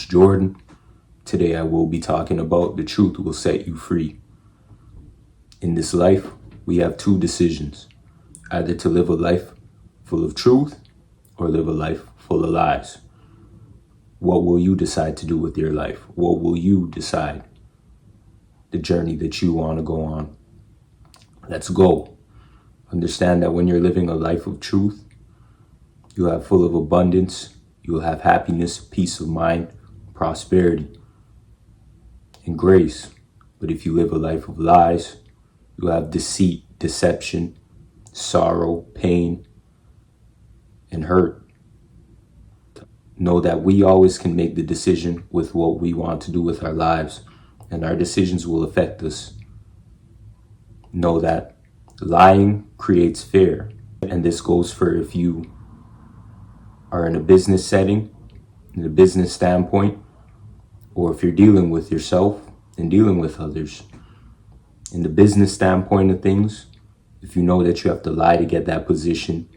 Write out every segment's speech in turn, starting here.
Coach Jordan. Today I will be talking about the truth will set you free. In this life, we have two decisions, either to live a life full of truth or live a life full of lies. What will you decide to do with your life? What will you decide? The journey that you want to go on. Let's go. Understand that when you're living a life of truth, you'll have full of abundance, you'll have happiness, peace of mind, prosperity, and grace. But if you live a life of lies, you'll have deceit, deception, sorrow, pain, and hurt. Know that we always can make the decision with what we want to do with our lives, and our decisions will affect us. Know that lying creates fear, and this goes for if you are in a business setting, in a business standpoint, or if you're dealing with yourself and dealing with others. In the business standpoint of things, if you know that you have to lie to get that position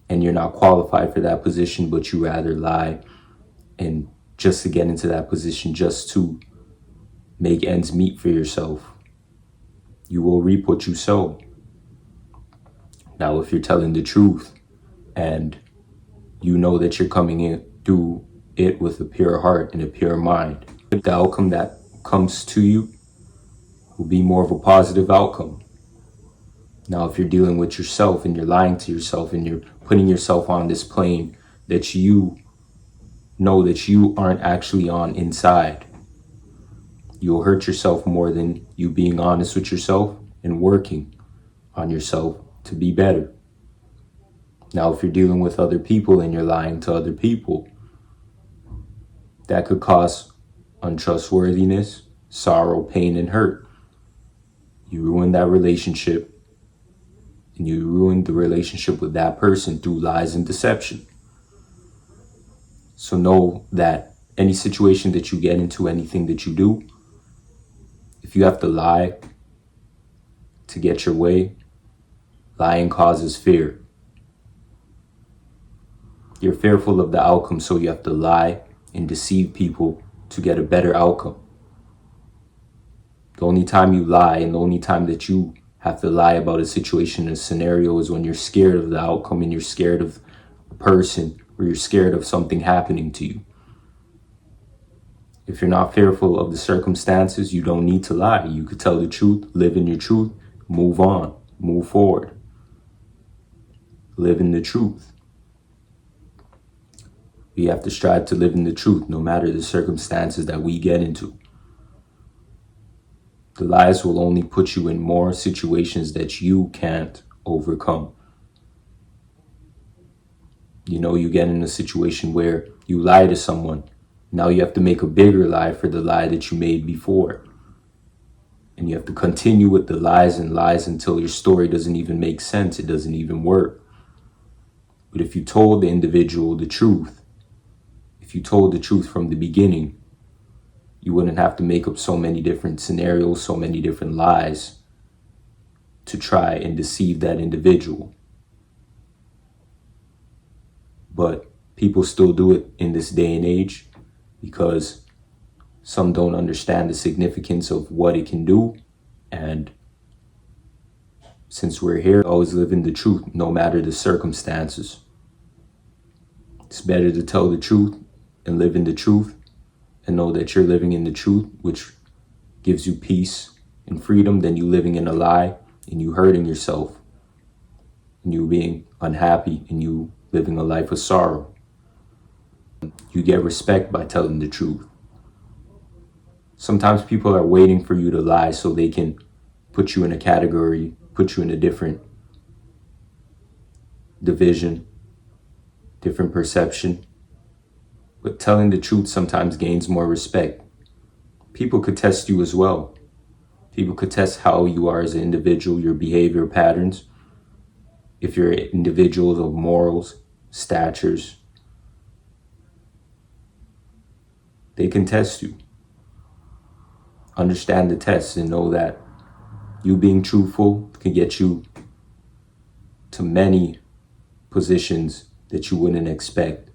and you're not qualified for that position, but you rather lie and just to get into that position, just to make ends meet for yourself, you will reap what you sow. Now, if you're telling the truth and you know that you're coming in through it with a pure heart and a pure mind, the outcome that comes to you will be more of a positive outcome. Now, if you're dealing with yourself and you're lying to yourself and you're putting yourself on this plane that you know that you aren't actually on inside, you'll hurt yourself more than you being honest with yourself and working on yourself to be better. Now, if you're dealing with other people and you're lying to other people, that could cause untrustworthiness, sorrow, pain, and hurt. You ruin that relationship, and you ruin the relationship with that person through lies and deception. So know that any situation that you get into, anything that you do, if you have to lie to get your way, lying causes fear. You're fearful of the outcome, so you have to lie and deceive people to get a better outcome. The only time you lie and the only time that you have to lie about a situation, a scenario, is when you're scared of the outcome and you're scared of a person or you're scared of something happening to you. If you're not fearful of the circumstances, you don't need to lie. You could tell the truth, live in your truth, move on, move forward. Live in the truth. We have to strive to live in the truth no matter the circumstances that we get into. The lies will only put you in more situations that you can't overcome. You get in a situation where you lie to someone. Now you have to make a bigger lie for the lie that you made before. And you have to continue with the lies and lies until your story doesn't even make sense. It doesn't even work. But if you told the individual the truth, if you told the truth from the beginning, you wouldn't have to make up so many different scenarios, so many different lies to try and deceive that individual. But people still do it in this day and age because some don't understand the significance of what it can do. And since we're here, always live in the truth, no matter the circumstances. It's better to tell the truth and live in the truth and know that you're living in the truth, which gives you peace and freedom, than you living in a lie and you hurting yourself and you being unhappy and you living a life of sorrow. You get respect by telling the truth. Sometimes people are waiting for you to lie so they can put you in a category, put you in a different division, different perception. But telling the truth sometimes gains more respect. People could test you as well. People could test how you are as an individual, your behavior patterns. If you're individuals of morals, statures, they can test you. Understand the test and know that you being truthful can get you to many positions that you wouldn't expect.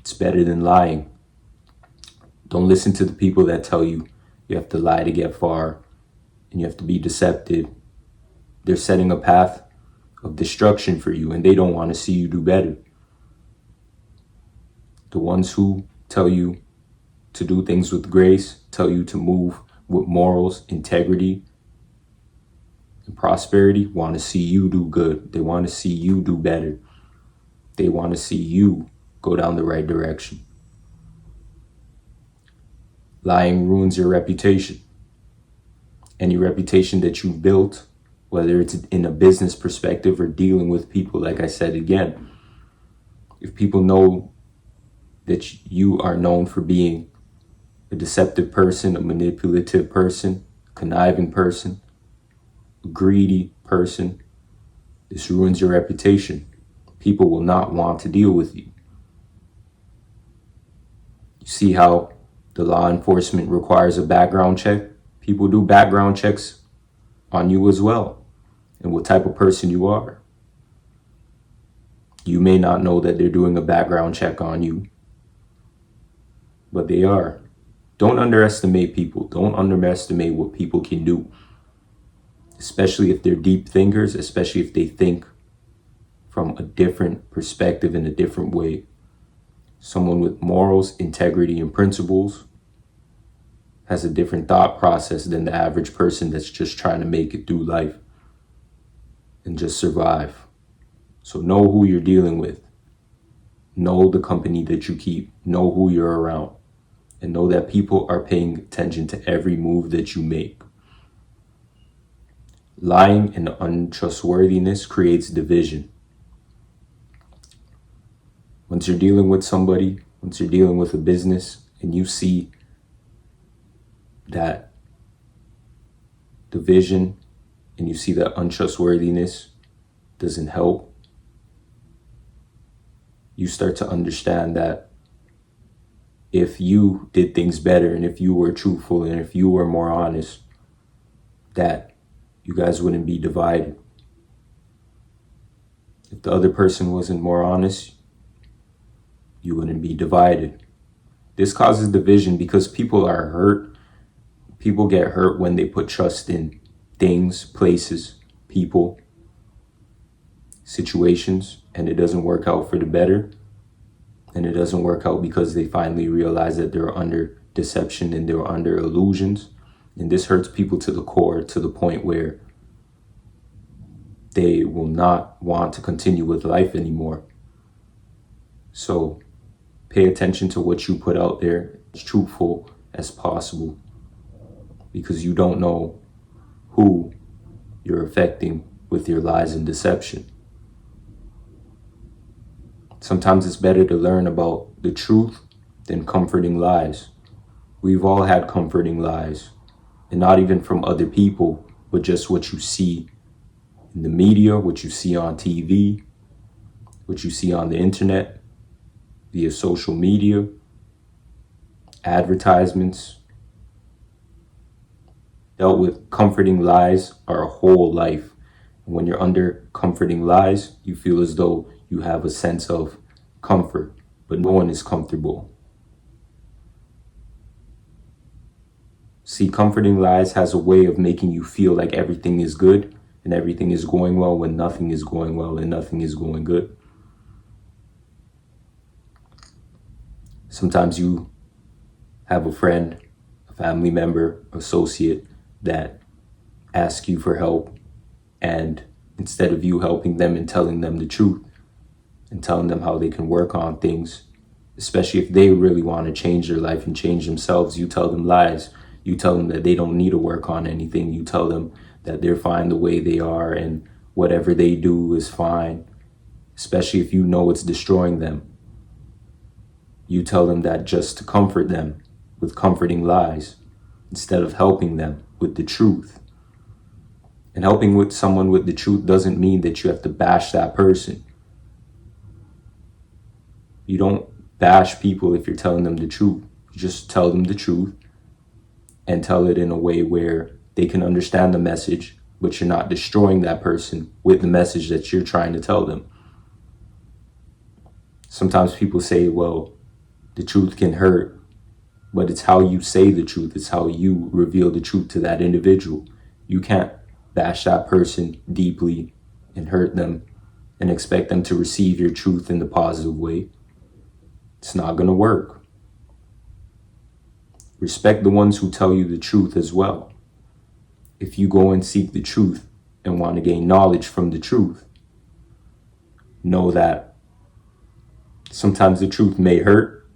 It's better than lying. Don't listen to the people that tell you you have to lie to get far and you have to be deceptive. They're setting a path of destruction for you, and they don't want to see you do better. The ones who tell you to do things with grace, tell you to move with morals, integrity, and prosperity, want to see you do good. They want to see you do better. They want to see you go down the right direction. Lying ruins your reputation. Any reputation that you've built, whether it's in a business perspective or dealing with people, like I said again, if people know that you are known for being a deceptive person, a manipulative person, conniving person, a greedy person, this ruins your reputation. People will not want to deal with you. You see how the law enforcement requires a background check? People do background checks on you as well, and what type of person you are. You may not know that they're doing a background check on you, but they are. Don't underestimate people. Don't underestimate what people can do, especially if they're deep thinkers, especially if they think from a different perspective in a different way. Someone with morals, integrity, and principles has a different thought process than the average person that's just trying to make it through life and just survive. So know who you're dealing with. Know the company that you keep. Know who you're around. And know that people are paying attention to every move that you make. Lying and untrustworthiness creates division. Once you're dealing with somebody, once you're dealing with a business, and you see that division and you see that untrustworthiness doesn't help, you start to understand that if you did things better and if you were truthful and if you were more honest, that you guys wouldn't be divided. If the other person wasn't more honest, you wouldn't be divided. This causes division because people are hurt. People get hurt when they put trust in things, places, people, situations, and it doesn't work out for the better. And it doesn't work out because they finally realize that they're under deception and they're under illusions. And this hurts people to the core, to the point where they will not want to continue with life anymore. So pay attention to what you put out there, as truthful as possible, because you don't know who you're affecting with your lies and deception. Sometimes it's better to learn about the truth than comforting lies. We've all had comforting lies, and not even from other people, but just what you see in the media, what you see on TV, what you see on the internet, via social media, advertisements. Dealt with comforting lies our whole life. And when you're under comforting lies, you feel as though you have a sense of comfort, but no one is comfortable. See, comforting lies has a way of making you feel like everything is good and everything is going well when nothing is going well and nothing is going good. Sometimes you have a friend, a family member, associate that asks you for help, and instead of you helping them and telling them the truth and telling them how they can work on things, especially if they really want to change their life and change themselves, you tell them lies. You tell them that they don't need to work on anything. You tell them that they're fine the way they are and whatever they do is fine, especially if you know it's destroying them. You tell them that just to comfort them with comforting lies instead of helping them with the truth. And helping with someone with the truth doesn't mean that you have to bash that person. You don't bash people if you're telling them the truth. You just tell them the truth and tell it in a way where they can understand the message, but you're not destroying that person with the message that you're trying to tell them. Sometimes people say, well, the truth can hurt, But it's how you say the truth. It's how you reveal the truth to that individual. You can't bash that person deeply and hurt them and expect them to receive your truth in the positive way. It's not going to work. Respect the ones who tell you the truth as well. If you go and seek the truth and want to gain knowledge from the truth, know that sometimes the truth may hurt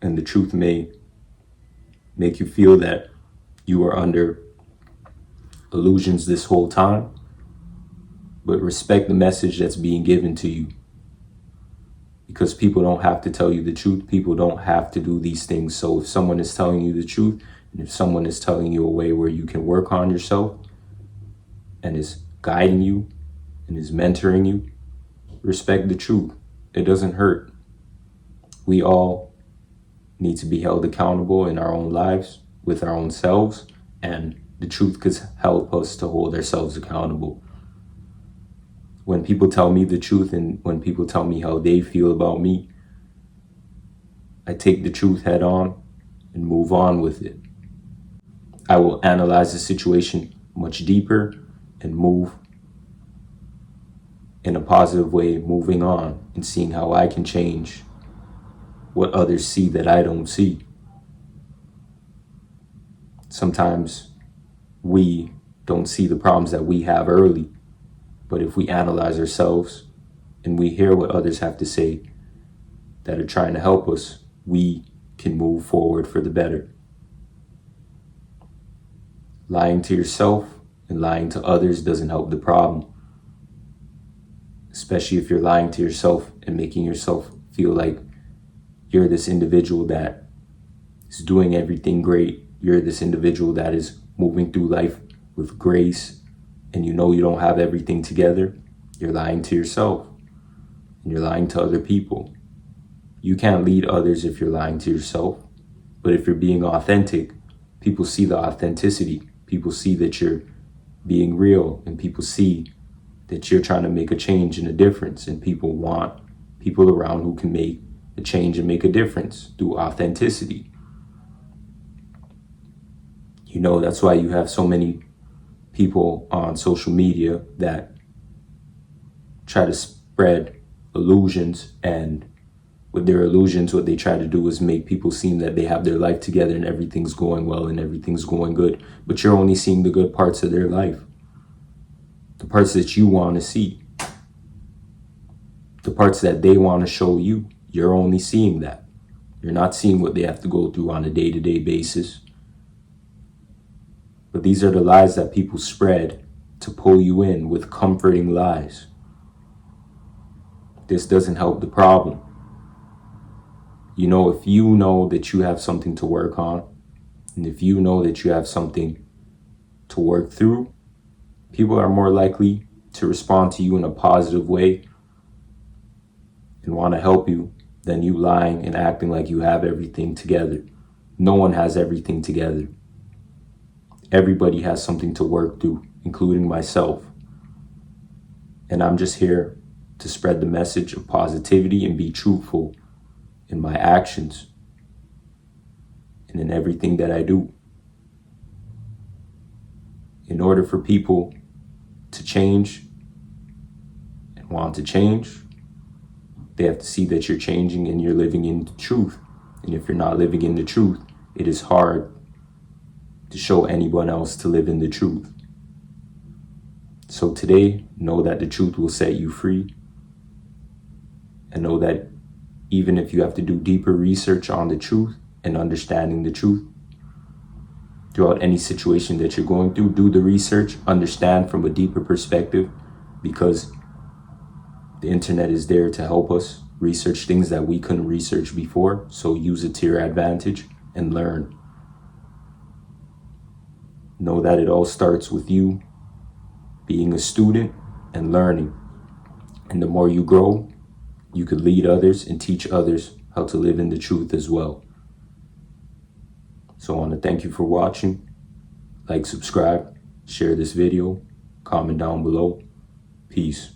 and the truth may make you feel that you are under illusions this whole time, but respect the message that's being given to you, because people don't have to tell you the truth. People don't have to do these things. So if someone is telling you the truth, and if someone is telling you a way where you can work on yourself and is guiding you and is mentoring you, respect the truth. It doesn't hurt. We all need to be held accountable in our own lives with our own selves, and the truth could help us to hold ourselves accountable. When people tell me the truth and when people tell me how they feel about me, I take the truth head on and move on with it. I will analyze the situation much deeper and move in a positive way, moving on and seeing how I can change what others see that I don't see. Sometimes we don't see the problems that we have early, but if we analyze ourselves and we hear what others have to say that are trying to help us, we can move forward for the better. Lying to yourself and lying to others doesn't help the problem, especially if you're lying to yourself and making yourself feel like you're this individual that is doing everything great. You're this individual that is moving through life with grace, and you know you don't have everything together. You're lying to yourself and you're lying to other people. You can't lead others if you're lying to yourself. But if you're being authentic, people see the authenticity. People see that you're being real, and people see that you're trying to make a change and a difference, and people want people around who can make a change and make a difference through authenticity. You know, that's why you have so many people on social media that try to spread illusions, and with their illusions, what they try to do is make people seem that they have their life together and everything's going well and everything's going good, but you're only seeing the good parts of their life, the parts that you want to see, the parts that they want to show you. You're only seeing that. You're not seeing what they have to go through on a day-to-day basis. But these are the lies that people spread to pull you in with comforting lies. This doesn't help the problem. You know, if you know that you have something to work on, and if you know that you have something to work through, people are more likely to respond to you in a positive way and want to help you than you lying and acting like you have everything together. No one has everything together. Everybody has something to work through, including myself. And I'm just here to spread the message of positivity and be truthful in my actions and in everything that I do. In order for people to change and want to change, they have to see that you're changing and you're living in the truth. And if you're not living in the truth, it is hard to show anyone else to live in the truth. So today, know that the truth will set you free. And know that even if you have to do deeper research on the truth and understanding the truth, throughout any situation that you're going through, do the research, understand from a deeper perspective, because the internet is there to help us research things that we couldn't research before. So use it to your advantage and learn. Know that it all starts with you being a student and learning. And the more you grow, you could lead others and teach others how to live in the truth as well. So I want to thank you for watching. Like, subscribe, share this video, comment down below. Peace.